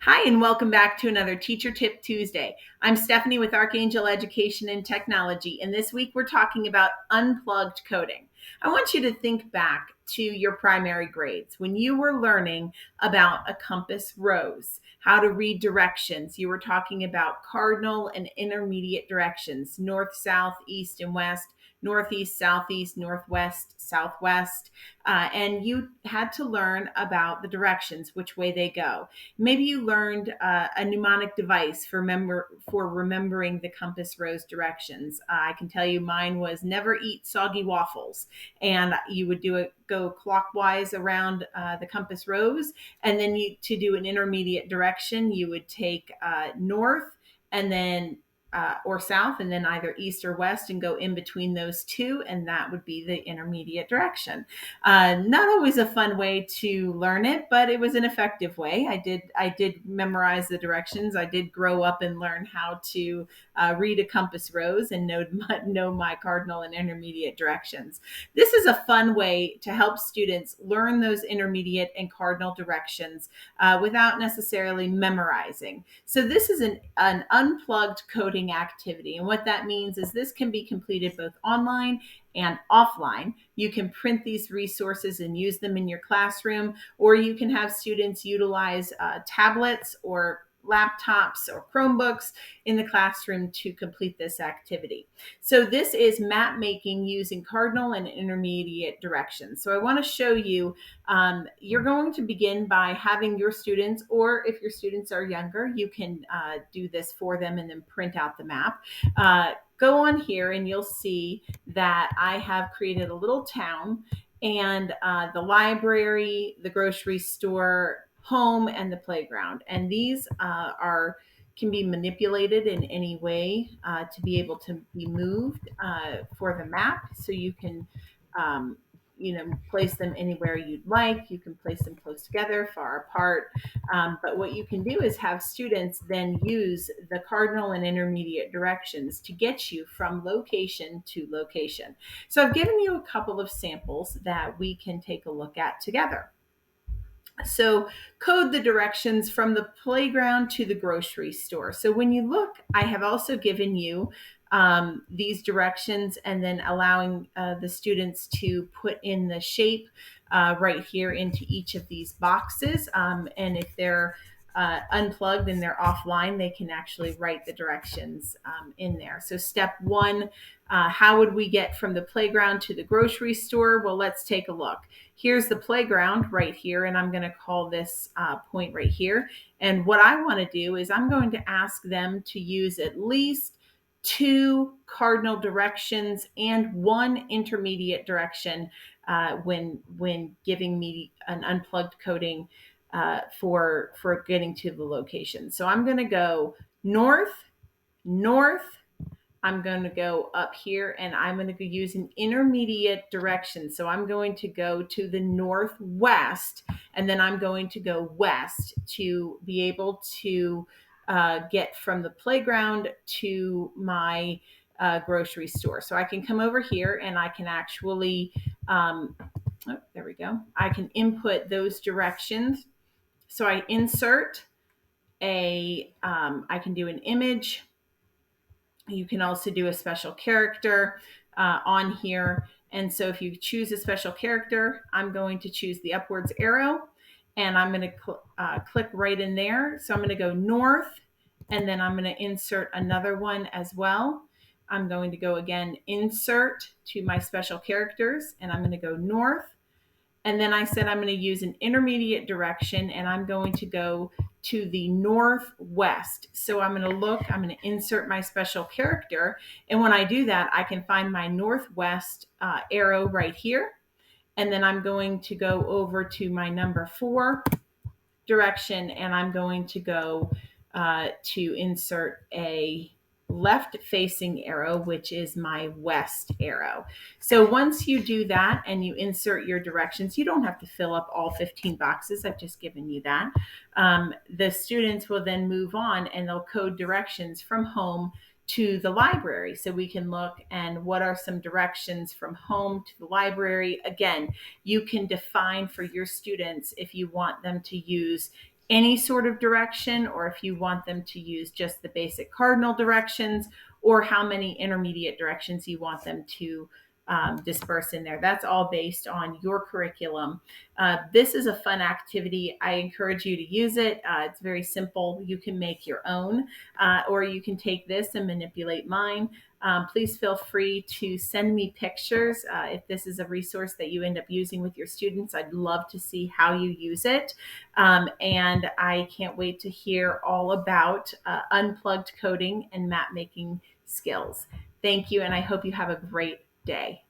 Hi, and welcome back to another Teacher Tip Tuesday. I'm Stephanie with Archangel Education and Technology, and this week we're talking about unplugged coding. I want you to think back to your primary grades when you were learning about a compass rose, how to read directions. You were talking about cardinal and intermediate directions, north, south, east, and west, northeast, southeast, northwest, southwest, and you had to learn about the directions, which way they go. Maybe you learned a mnemonic device for remembering the compass rose directions. I can tell you mine was never eat soggy waffles, and you would go clockwise around the compass rose, and then to do an intermediate direction, you would take north and then or south, and then either east or west, and go in between those two, and that would be the intermediate direction. Not always a fun way to learn it, but it was an effective way. I did memorize the directions. I did grow up and learn how to read a compass rose and know my cardinal and intermediate directions. This is a fun way to help students learn those intermediate and cardinal directions without necessarily memorizing. So this is an unplugged coding activity. And what that means is this can be completed both online and offline. You can print these resources and use them in your classroom, or you can have students utilize tablets or laptops or Chromebooks in the classroom to complete this activity. So this is map making using cardinal and intermediate directions. So I want to show you, you're going to begin by having your students, or if your students are younger, you can do this for them and then print out the map. Go on here and you'll see that I have created a little town, and the library, the grocery store, home, and the playground. And these can be manipulated in any way to be able to be moved for the map. So you can place them anywhere you'd like. You can place them close together, far apart. But what you can do is have students then use the cardinal and intermediate directions to get you from location to location. So I've given you a couple of samples that we can take a look at together. So code the directions from the playground to the grocery store. So when you look, I have also given you these directions, and then allowing the students to put in the shape right here into each of these boxes. And if they're unplugged and they're offline, they can actually write the directions in there. So step one, how would we get from the playground to the grocery store? Well, let's take a look. Here's the playground right here, and I'm going to call this point right here. And what I want to do is I'm going to ask them to use at least 2 cardinal directions and 1 intermediate direction when giving me an unplugged coding for getting to the location. So I'm going to go north, north. I'm going to go up here, and I'm going to use an intermediate direction. So I'm going to go to the northwest, and then I'm going to go west to be able to get from the playground to my grocery store. So I can come over here and I can actually, there we go. I can input those directions. So I insert I can do an image. You can also do a special character on here. And so if you choose a special character, I'm going to choose the upwards arrow, and I'm going to click right in there. So I'm going to go north, and then I'm going to insert another one as well. I'm going to go again, insert to my special characters, and I'm going to go north. And then I said I'm going to use an intermediate direction, and I'm going to go to the northwest. So I'm going to insert my special character. And when I do that, I can find my northwest arrow right here. And then I'm going to go over to my number 4 direction, and I'm going to go to insert a left facing arrow, which is my west arrow. So once you do that and you insert your directions, you don't have to fill up all 15 boxes. I've just given you that. The students will then move on, and they'll code directions from home to the library. So we can look and what are some directions from home to the library. Again, you can define for your students if you want them to use any sort of direction, or if you want them to use just the basic cardinal directions, or how many intermediate directions you want them to disperse in there. That's all based on your curriculum. This is a fun activity. I encourage you to use it. It's very simple. You can make your own, or you can take this and manipulate mine. Please feel free to send me pictures if this is a resource that you end up using with your students. I'd love to see how you use it. And I can't wait to hear all about unplugged coding and map making skills. Thank you, and I hope you have a great day.